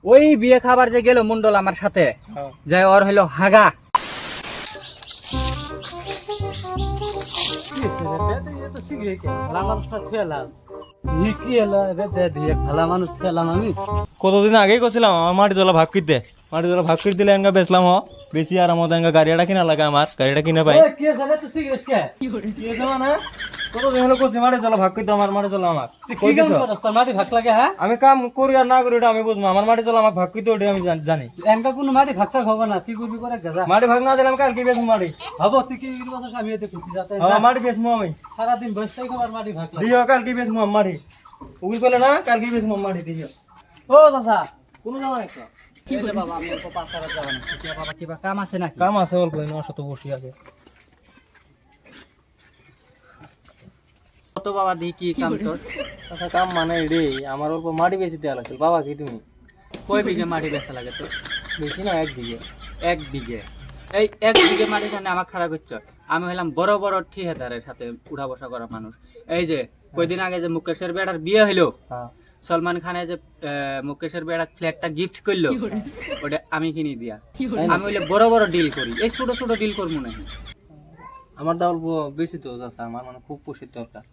ওই বিয়ে খাবার যে গেল মন্ডল আমার সাথে, যে ওর হইলো হাগা। কতদিন আগেই করছিলাম আমার মাটি জলা ভাগ করতে, মাটি জলা ভাগ করে দিলে এঙ্গা বেচলাম বেশি আর আমাদের এঙ্গা গাড়িটা কিনা লাগে, আমার গাড়িটা কিনে পাই। কতদিন হলো করছি মাটি জলা ভাগ করতে, আমার মাটি জলা আমার মাটি ভাগ লাগে? হ্যাঁ, আমি কাম করি আর না করি ওটা আমি বুঝবো, আমার মাটি জলা আমার ভাগ করতে ওটা আমি জানি। এনকা কোনো মাটি ভাগসা হবে না, কি করবি করে গেজা মাটি ভাগ না দিলাম কাল কি বেচবো মাটি? হবো। তুই কি বছর আমি এতে করতে যাতে মাটি বেচবো আমি সারাদিন বসতেই খাবার মাটি ভাগ লাগে। দিও কাল কি বেচবো মাটি, উগি করলে না কাল কি বেচবো মাটি দিও। ও চাচা, কোনো জামা একটা কি হইছে বাবা? আমি অল্প পাঁচটা যাবো না, কি বাবা কিবা কাম আছে নাকি? কাম আছে অল্প, নশত বসি আছে। কত বাবা দি কি কাম তোর? আচ্ছা কাম মানে রে আমার অল্প মাটি বেশি দেওয়া লাগছে। বাবা কি তুমি কয় বিঘে মাটি বেচা লাগে তোর? বেশি না, 1 বিঘে। 1 বিঘে? এই 1 বিঘে মাটি খানে আমার খারাপ হচ্ছে। আমি হলাম বড় বড় ঠিকাদারের সাথে উঠা বসা করা মানুষ। এই যে কয়দিন আগে যে মুকেশের বেটার বিয়ে হইলো, হ্যাঁ সলমান খানের যে মুকেশের বেটার ফ্ল্যাটটা গিফট করলো, ওটা আমি কিনে দিয়া। আমি হইলে বড় বড় ডিল করি, এই ছোট ছোট ডিল করবো না। আমার দা অল্প বেশি তো আছে, আমার মানে খুব পুষির দরকার।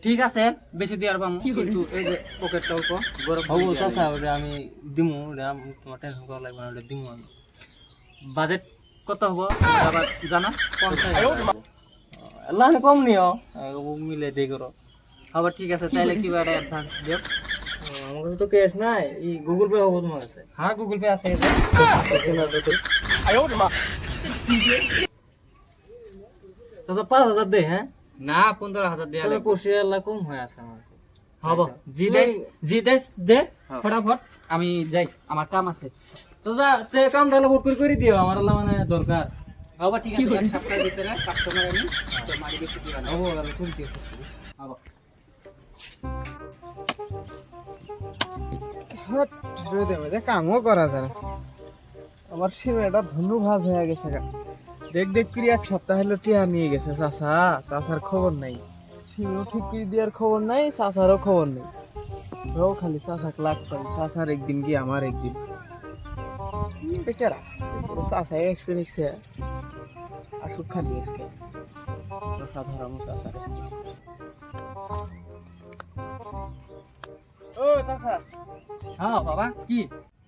ঠিক আছে, বেশি দিয়ার পাবো, কিন্তু এই যে পকেটটা অল্প বড় হবো চাচা, ওটা আমি দিমু, ওটা তোমার টেনশন করা লাগবে না, ওটা দিমু আমি। বাজেট কত হবো আবার জানো? 50,000। আল্লাহ কম নিও, মিলে দেই করো। আবার ঠিক আছে, তাহলে কি বারে অ্যাডভান্স দিও? আমার কাছে তো ক্যাশ নাই, এই গুগল পে হবো তোমার কাছে? হ্যাঁ, গুগল পে আছে। চাচা 5,000 দে। হ্যাঁ না, 15,000 দেয়া লাগবে। পুষি আল্লাহ কম হয়ে আছে আমার। হবো, জি দেশ দে ফটাফট, আমি যাই, আমার কাম আছে। চাচা তে কাম তাহলে ভোট করে দিও, আমার আল্লাহ মানে দরকার। হবো, ঠিক আছে, এক সপ্তাহের ভিতরে কাস্টমার আমি তো মারি বেশি দিবা না। হবো আল্লাহ করে দিও। হবো। কামও করা যায়, আমার সিমেটা ধনু ভাজ হয়ে গেছে। দেখ দেখ করে 1 সপ্তাহ হলো টিয়া নিয়ে গেছে চাচা, চাচার খবর নাই। সিমেও ঠিক করে দেওয়ার খবর নাই, চাচারও খবর নেই। ও খালি চাচাক লাগ পাই, চাচার একদিন কি আমার একদিন। বেচারা চাচা এক্সপিরিয়েন্স আসুক খালি আজকে সাধারণ চাচার। ও চাচা, হ্যাঁ বাবা, কি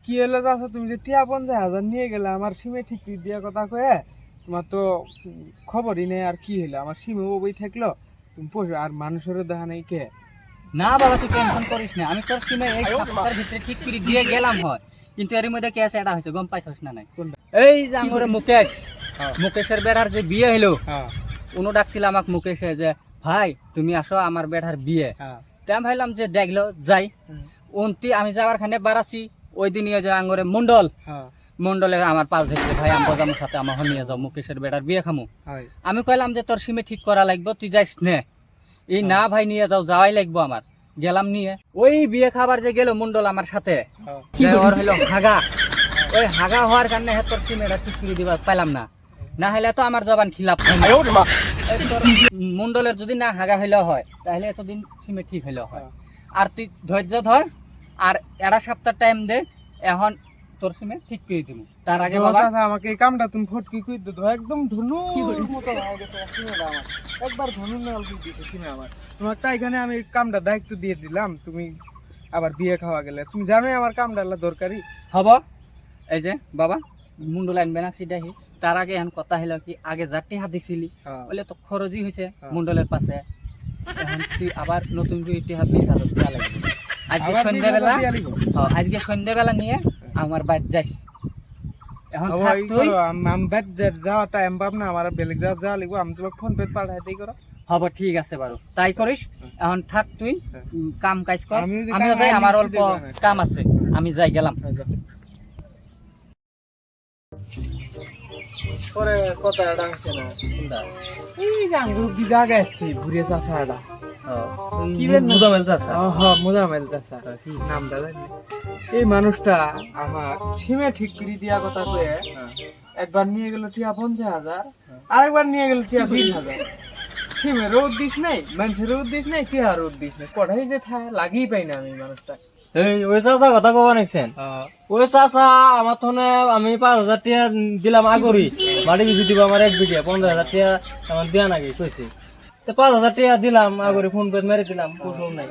কি হলো চাচা? তুমি যে টিয়া 50,000 নিয়ে গেলে আমার সিমে ঠিক করে দেওয়ার কথা কয়ে, তোমার তো খবরই নেই। আর কি হলো? আমার সিমে বই থাকলো, তুমি পড়ো আর মানুষেরও দেখা নেই কে? না বাবা, তুই টেনশন করিস না, আমি তোর সিমে এই সপ্তাহের ভিতরে ঠিক করে দিয়ে গেলাম হয়। কিন্তু এর মধ্যে কেস এটা হয়েছে, গম পাইছিস না? নাই, এই যে আমার মুকেশ, মুকেশের বেটার যে বিয়ে হলো, উনি ডাকছিল আমাকে মুকেশে যে ভাই তুমি আসো আমার বেটার বিয়ে। তাই আমি ভাবলাম যে দেখলো যাই। আমি যাওয়ার খানে বাড়াছি, ওই দিন যে আঙ্গরে মন্ডলে আমার পাশ ধরছে, ভাই আমার সাথে আমার নিয়ে যাও, মুকেশের বেটার বিয়ে খামু। আমি কইলাম যে তোর সিমে ঠিক করা লাগবে, তুই যাইস নে। এই না ভাই নিয়ে যাও, যাওয়াই লাগবো আমার। গেলাম নিয়ে, ওই বিয়ে খাবার যে গেল মন্ডল আমার সাথে, যে ওর হইলো হাগা। ওই হাগা হওয়ার কারণে তোর সিমেটা ঠিক করে দিবার পাইলাম না, না হলে তো আমার জবান খিলাপ। মন্ডলের যদি না হাগা হইলেও হয়, তাহলে এতদিন সিমে ঠিক হইলেও হয়। আর তুই ধৈর্য ধর, আর 1 সপ্তাহ টাইম দে, এখন তোর সিমে ঠিক করে দিব। তার আগে বাবা চাচা আমাকে এই কামটা তুমি ফটকি করে দিতো, একদম ধনুর মতো হয়ে গেছে সিমেটা আমার। একবার ধনু নাল করে দিয়েছে সিমে আমার। তোমার তাই এখানে আমি কামটা দায়িত্ব দিয়ে দিলাম, তুমি আবার বিয়ে খাওয়া গেলে। তুমি জানোই আমার কামটা আল্লাহ দরকারি হব। এই যে বাবা মুন্ডু লাইন বেনাচ্ছি দেখি, তার আগে এখন কথা হইলো কি, আগে যারটি হাত দিছিলি বলে তো খরচই হয়েছে মুন্ডলের পাশে। এখন তুই আবার নতুন করে 20,000 দেওয়া লাগবে। আজকে সন্ধ্যাবেলা, আজকে সন্ধ্যাবেলা নিয়ে আমার বাড়ি যাস। এখন থাক তুই। আমি বাদ যাওয়া টাইম পাব না, আমার বেলেগ যাওয়া লাগবে। আমি তোমাকে ফোন পে পাঠাই দিই করো। হব, ঠিক আছে বারো, তাই করিস। এখন থাক তুই, কাম কাজ কর। আমিও যাই, আমার আইনি অল্প দেব না। কাম আছে, আমি যাই, গেলাম। পরে কথা ডাকছে না কোনটা? এই গাঙ্গুর কি জায়গা আছে ঘুরে চাচাটা। কি বেন মুজামেল চাচা? মুজামেল চাচা, কি নামটা জানি। এই মানুষটা আমার সিমে ঠিক করে দিয়া কথা কয়ে একবার নিয়ে গেল টিয়া 50,000, আরেকবার নিয়ে গেল টিয়া 20,000। সিমেরও উদ্দেশ্য নেই, মানুষেরও উদ্দেশ্য নেই, টিয়ারও উদ্দেশ্য নেই, কটাই যে লাগিই পাই না আমি মানুষটা। এই ওই চাচা কথা কবা নাকছেন ওই চাচা আমার থনে আমি 5,000 টাকা দিলাম আগরি মাটি বিচি দিব আমার 1 বিঘা 15,000 টাকা আমার দেয়া নাকি কইছে তো 5,000 টাকা দিলাম আগরি ফোন পে মেরে দিলাম খবর নাই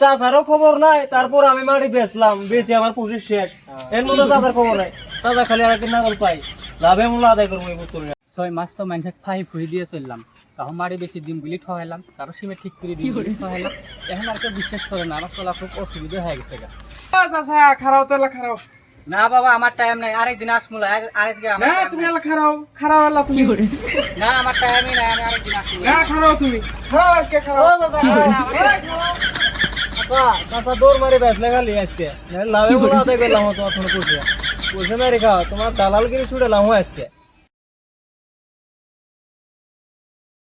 চাচারও খবর নাই তারপর আমি মাটি বেচলাম বেচি আমার পুষি শেষ এর মধ্যে চাচার খবর নাই চাচা খালি আর কি নাগল পাই লাভে মূল্য আদায় করবো এই বোতল 6 মাস তো মানুষে ফাই ফুই দিয়ে চললাম তখন মারি বেশি দিন বলি ঠহাইলাম কারো সিমে ঠিক করে দিন বলি ঠহাইলাম এখন আর কেউ বিশ্বাস করে না আমার চলা খুব অসুবিধা হয়ে গেছে গা চাচা খারাও তাহলে খারাও না বাবা আমার টাইম নাই আরেকদিন আসমু আরেকদিন না তুমি এলা খারাও খারাও এলা তুমি না আমার টাইমই নাই আমি আরেকদিন আসমু না খারাও তুমি খারাও আজকে খারাও চাচা দৌড় মারি বেচলে খালি আজকে লাভে মূল্য আদায় করলাম তোমার ফোন করছে পয়সা মেরে খাও তোমার দালালগিরি ছুটে লাম আজকে